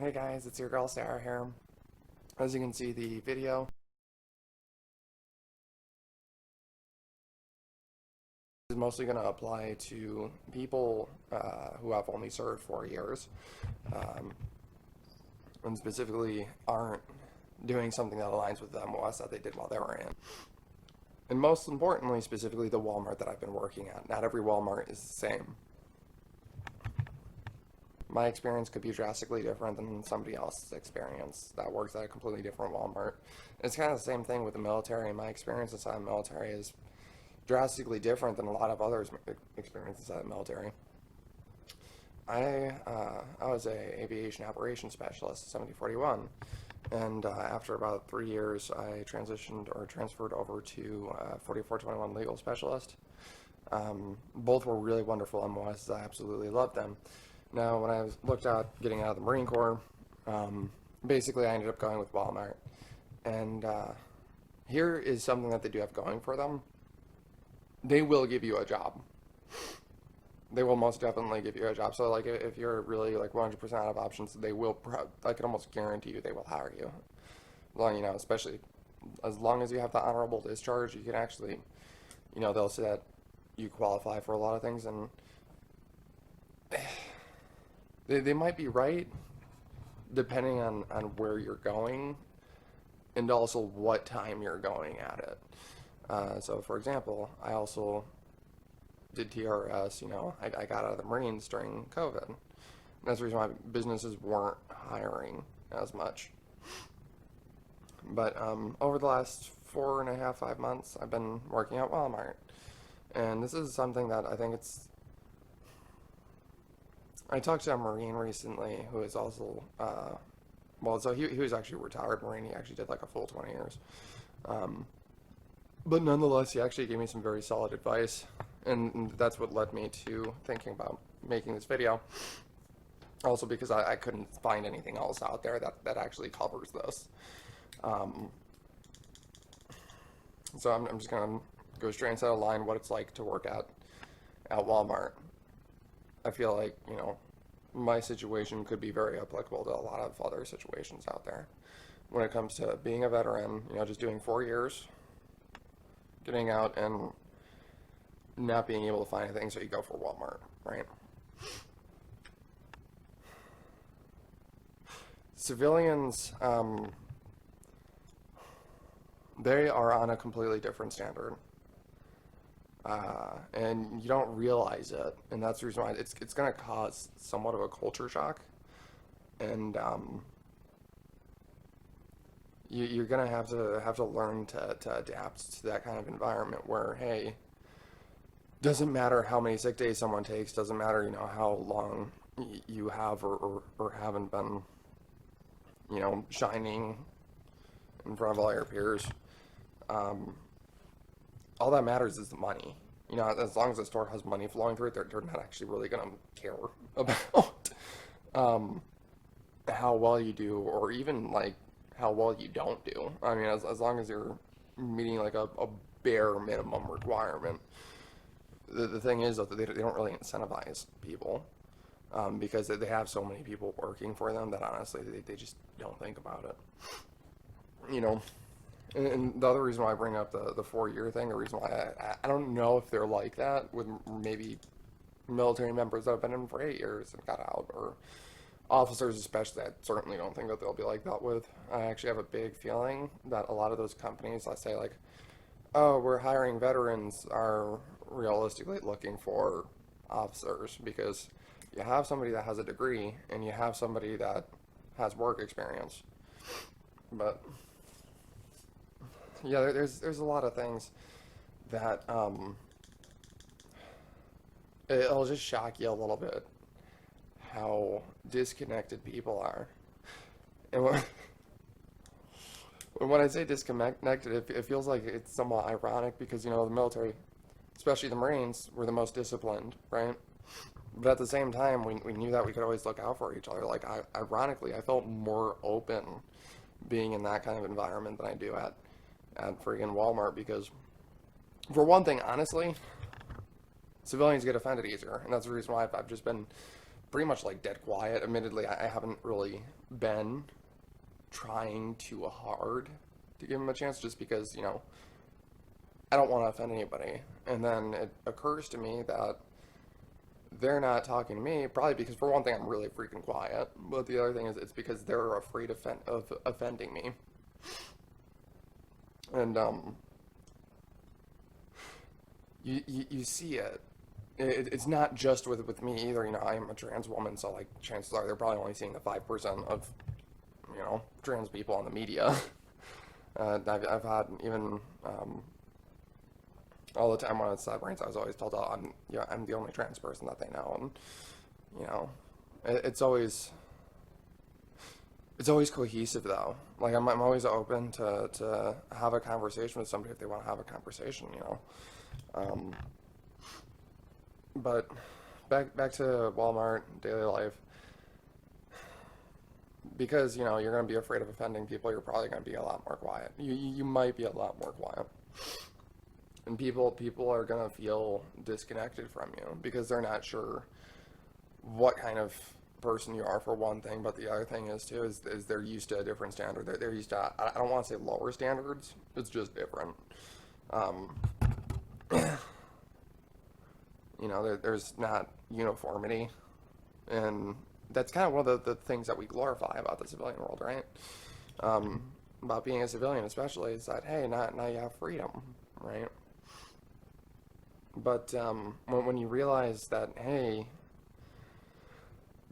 Hey guys, it's your girl Sarah here. As you can see, the video is mostly going to apply to people who have only served 4 years, um, and specifically aren't doing something that aligns with the MOS that they did while they were in. And most importantly, specifically the Walmart that I've been working at. Not every Walmart is the same. My experience could be drastically different than somebody else's experience that works at a completely different Walmart. It's kind of the same thing with the military. My experience inside the military is drastically different than a lot of others' experiences inside the military. I was a aviation operations specialist at 7041, and after about 3 years, I transitioned or transferred over to 4421 legal specialist. Both were really wonderful MOSs. I absolutely loved them. Now, when I looked at getting out of the Marine Corps, basically I ended up going with Walmart. And here is something that they do have going for them. They will give you a job. They will most definitely give you a job. So, like, if you're really, like, 100% out of options, they will, I can almost guarantee you they will hire you. Well, especially as long as you have the honorable discharge, you can actually, they'll say that you qualify for a lot of things, and they might be right, depending on where you're going, and also what time you're going at it. So, for example, I also did TRS, I got out of the Marines during COVID. And that's the reason why businesses weren't hiring as much. But over the last 4.5, 5 months, I've been working at Walmart. And this is something that I think I talked to a Marine recently who is also, so he was actually a retired Marine. He actually did like a full 20 years. But nonetheless, he actually gave me some very solid advice, and that's what led me to thinking about making this video. Also because I couldn't find anything else out there that actually covers this. So I'm just going to go straight inside a line what it's like to work at Walmart. I feel like, my situation could be very applicable to a lot of other situations out there. When it comes to being a veteran, just doing 4 years, getting out and not being able to find anything, so you go for Walmart, right? Civilians, they are on a completely different standard. And you don't realize it, and that's the reason why it's going to cause somewhat of a culture shock, and you're going to have to learn to adapt to that kind of environment where, hey, doesn't matter how many sick days someone takes, doesn't matter how long you have or haven't been shining in front of all your peers. All that matters is the money. As long as the store has money flowing through it, they're not actually really going to care about how well you do, or even like how well you don't do. I mean, as long as you're meeting like a bare minimum requirement. The thing is that they don't really incentivize people because they have so many people working for them that honestly they just don't think about it. And the other reason why I bring up the 4-year thing, the reason why I don't know if they're like that with maybe military members that have been in for 8 years and got out, or officers especially, I certainly don't think that they'll be like that with. I actually have a big feeling that a lot of those companies, let's say like, oh, we're hiring veterans, are realistically looking for officers, because you have somebody that has a degree and you have somebody that has work experience. But yeah, there's a lot of things that it'll just shock you a little bit how disconnected people are. And when I say disconnected, it feels like it's somewhat ironic because, the military, especially the Marines, were the most disciplined, right? But at the same time, we knew that we could always look out for each other. Like, ironically, I felt more open being in that kind of environment than I do at freaking Walmart, because for one thing, honestly, civilians get offended easier, and that's the reason why I've just been pretty much like dead quiet. Admittedly, I haven't really been trying too hard to give them a chance just because, I don't want to offend anybody. And then it occurs to me that they're not talking to me, probably because, for one thing, I'm really freaking quiet. But the other thing is, it's because they're afraid of offending me. And, you see it. It's not just with me either. I am a trans woman, so, like, chances are they're probably only seeing the 5% of, trans people on the media. I've had even, all the time when I was Sidebrains, I was always told, oh, I'm the only trans person that they know, and it's always cohesive though. Like I'm always open to have a conversation with somebody if they want to have a conversation, But back to Walmart daily life, because you're going to be afraid of offending people, you're probably going to be a lot more quiet. You might be a lot more quiet. And people are going to feel disconnected from you because they're not sure what kind of person you are, for one thing, but the other thing is too is they're used to a different standard. They're used to, I don't want to say lower standards, it's just different. There's not uniformity, and that's kind of one of the things that we glorify about the civilian world, right? About being a civilian especially, is that, hey, now you have freedom, right? But when you realize that, hey,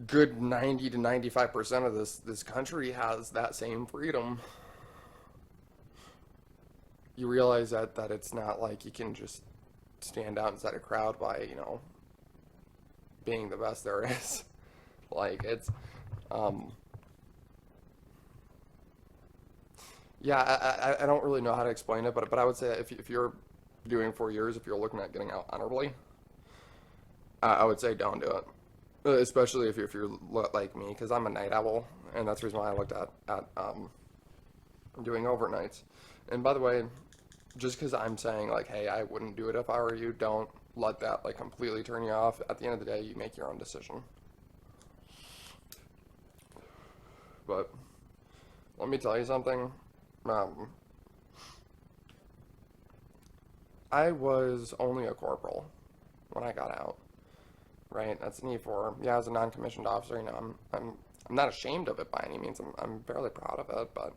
good 90 to 95% of this country has that same freedom, you realize that it's not like you can just stand out inside a crowd by, being the best there is. Like, it's, yeah, I don't really know how to explain it, but I would say that if you're doing 4 years, if you're looking at getting out honorably, I would say don't do it. Especially if you're like me, because I'm a night owl, and that's the reason why I looked at doing overnights. And by the way, just because I'm saying, like, hey, I wouldn't do it if I were you, don't let that, like, completely turn you off. At the end of the day, you make your own decision. But let me tell you something. I was only a corporal when I got out, right? That's an E4. Yeah, as a non-commissioned officer, I'm not ashamed of it by any means. I'm fairly proud of it, but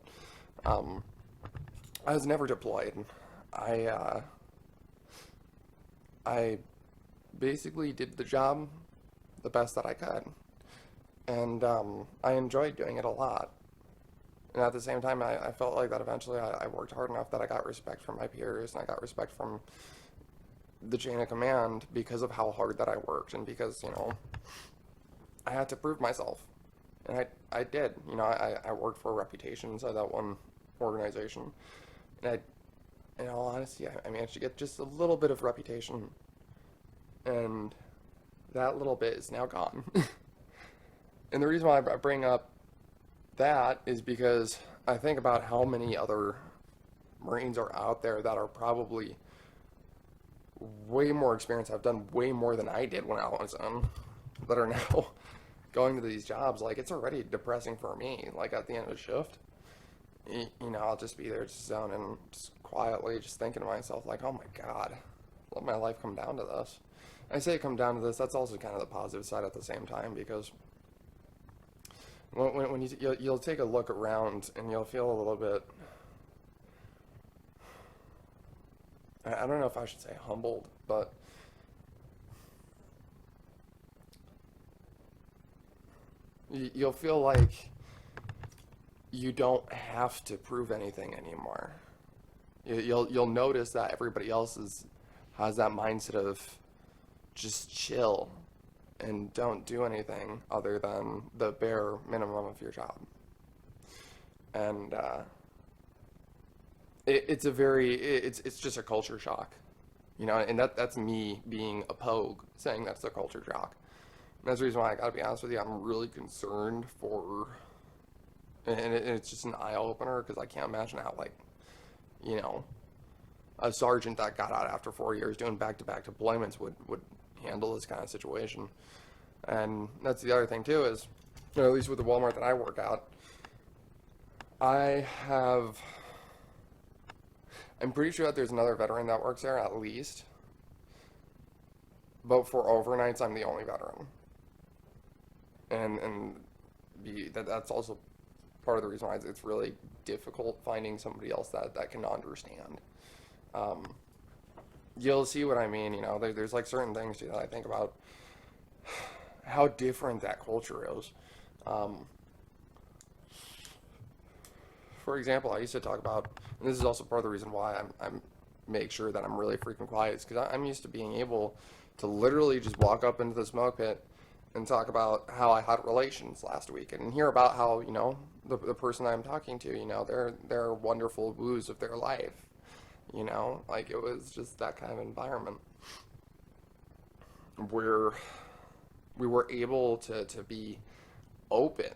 I was never deployed. I basically did the job the best that I could, and I enjoyed doing it a lot. And at the same time, I felt like that eventually I worked hard enough that I got respect from my peers, and I got respect from the chain of command because of how hard that I worked, and because, I had to prove myself. And I did. I worked for a reputation inside that one organization. And in all honesty, I managed to get just a little bit of reputation. And that little bit is now gone. And the reason why I bring up that is because I think about how many other Marines are out there that are probably way more experienced, have done way more than I did when I was in, that are now going to these jobs. Like, it's already depressing for me. Like, at the end of the shift, I'll just be there just zoning, just quietly, just thinking to myself, like, oh my God, let my life come down to this. I say come down to this, that's also kind of the positive side at the same time, because when you'll take a look around and you'll feel a little bit, I don't know if I should say humbled, but you'll feel like you don't have to prove anything anymore. You'll notice that everybody else has that mindset of just chill and don't do anything other than the bare minimum of your job. And it's just a culture shock, and that's me being a pogue saying that's a culture shock. And that's the reason why I gotta be honest with you, I'm really concerned for, and it's just an eye opener, because I can't imagine how, like, a sergeant that got out after 4 years doing back-to-back deployments would handle this kind of situation. And that's the other thing too is, at least with the Walmart that I work at, I'm pretty sure that there's another veteran that works there at least. But for overnights, I'm the only veteran. That's also part of the reason why it's really difficult finding somebody else that can understand. Um, you'll see what I mean. There's like certain things that I think about how different that culture is. Um, for example, I used to talk about, and this is also part of the reason why I'm make sure that I'm really freaking quiet, is because I'm used to being able to literally just walk up into the smoke pit and talk about how I had relations last week and hear about how, the person I'm talking to, their wonderful woos of their life, like it was just that kind of environment where we were able to be open,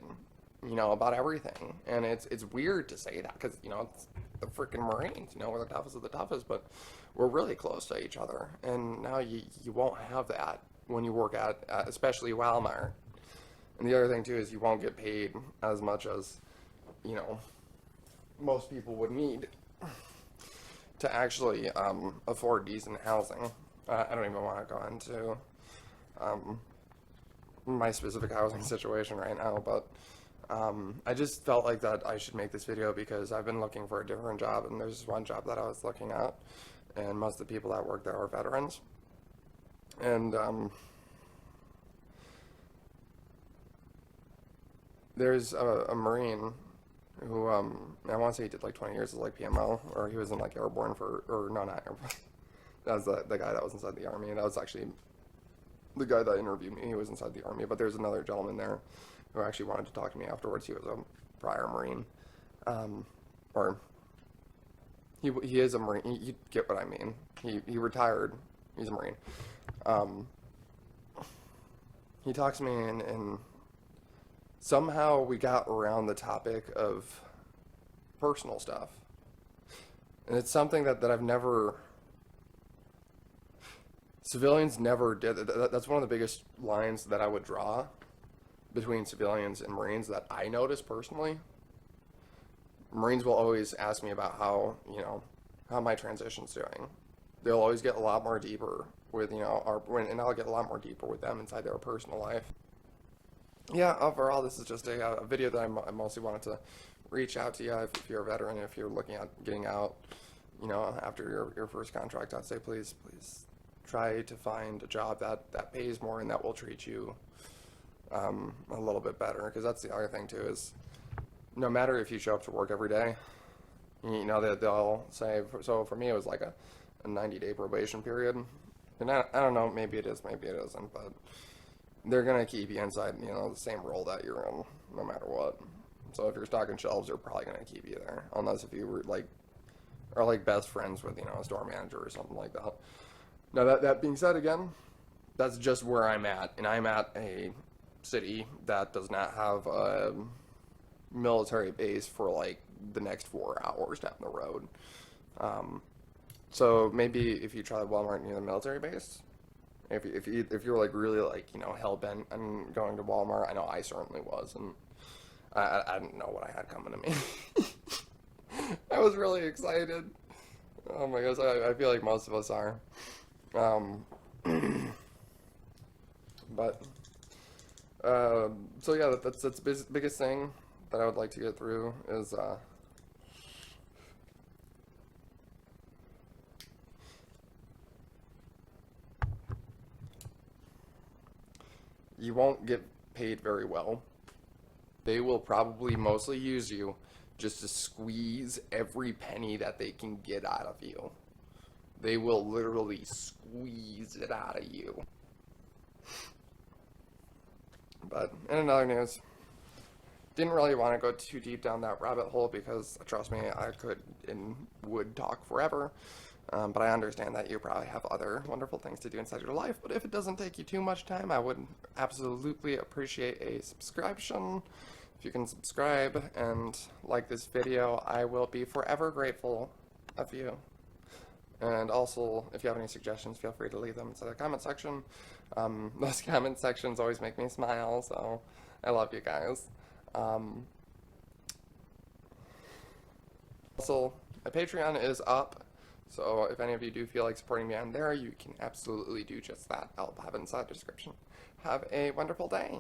about everything. And it's weird to say that because, it's the freaking Marines, we're the toughest of the toughest, but we're really close to each other. And now you won't have that when you work at especially Walmart. And the other thing too is you won't get paid as much as, most people would need to actually afford decent housing. I don't even want to go into my specific housing situation right now, but I just felt like that I should make this video because I've been looking for a different job, and there's one job that I was looking at, and most of the people that work there are veterans. And there's a Marine who I want to say he did like 20 years as like PMO, or he was in like airborne or no, not airborne. That was the guy that was inside the Army, and that was actually the guy that interviewed me. He was inside the Army, but there's another gentleman there who actually wanted to talk to me afterwards. He was a prior Marine, or he is a Marine. You get what I mean. He retired. He's a Marine. He talks to me, and somehow we got around the topic of personal stuff, and it's something that I've never. Civilians never did. That's one of the biggest lines that I would draw between civilians and Marines that I notice personally. Marines will always ask me about how my transition's doing. They'll always get a lot more deeper with, and I'll get a lot more deeper with them inside their personal life. Yeah, overall, this is just a video that I mostly wanted to reach out to you if you're a veteran, if you're looking at getting out, after your first contract. I'd say please try to find a job that pays more and that will treat you a little bit better, because that's the other thing too is no matter if you show up to work every day, they'll say, so for me it was like a 90-day probation period, and I don't know, maybe it is, maybe it isn't, but they're gonna keep you inside the same role that you're in no matter what. So if you're stocking shelves, they're probably gonna keep you there, unless if you were are like best friends with a store manager or something like that. Now that being said, again, that's just where I'm at, and I'm at a city that does not have a military base for like the next 4 hours down the road. So maybe if you try Walmart near the military base, if you're like really like hell bent on going to Walmart, I know I certainly was, and I didn't know what I had coming to me. I was really excited. Oh my gosh, I feel like most of us are. But so yeah, that's the biggest thing that I would like to get through is you won't get paid very well. They will probably mostly use you just to squeeze every penny that they can get out of you. They will literally squeeze it out of you. But in another news, didn't really want to go too deep down that rabbit hole because, trust me, I could and would talk forever. But I understand that you probably have other wonderful things to do inside your life. But if it doesn't take you too much time, I would absolutely appreciate a subscription. If you can subscribe and like this video, I will be forever grateful of you. And also, if you have any suggestions, feel free to leave them into the comment section. Those comment sections always make me smile, so I love you guys. Also, my Patreon is up, so if any of you do feel like supporting me on there, you can absolutely do just that. I'll have it inside the description. Have a wonderful day.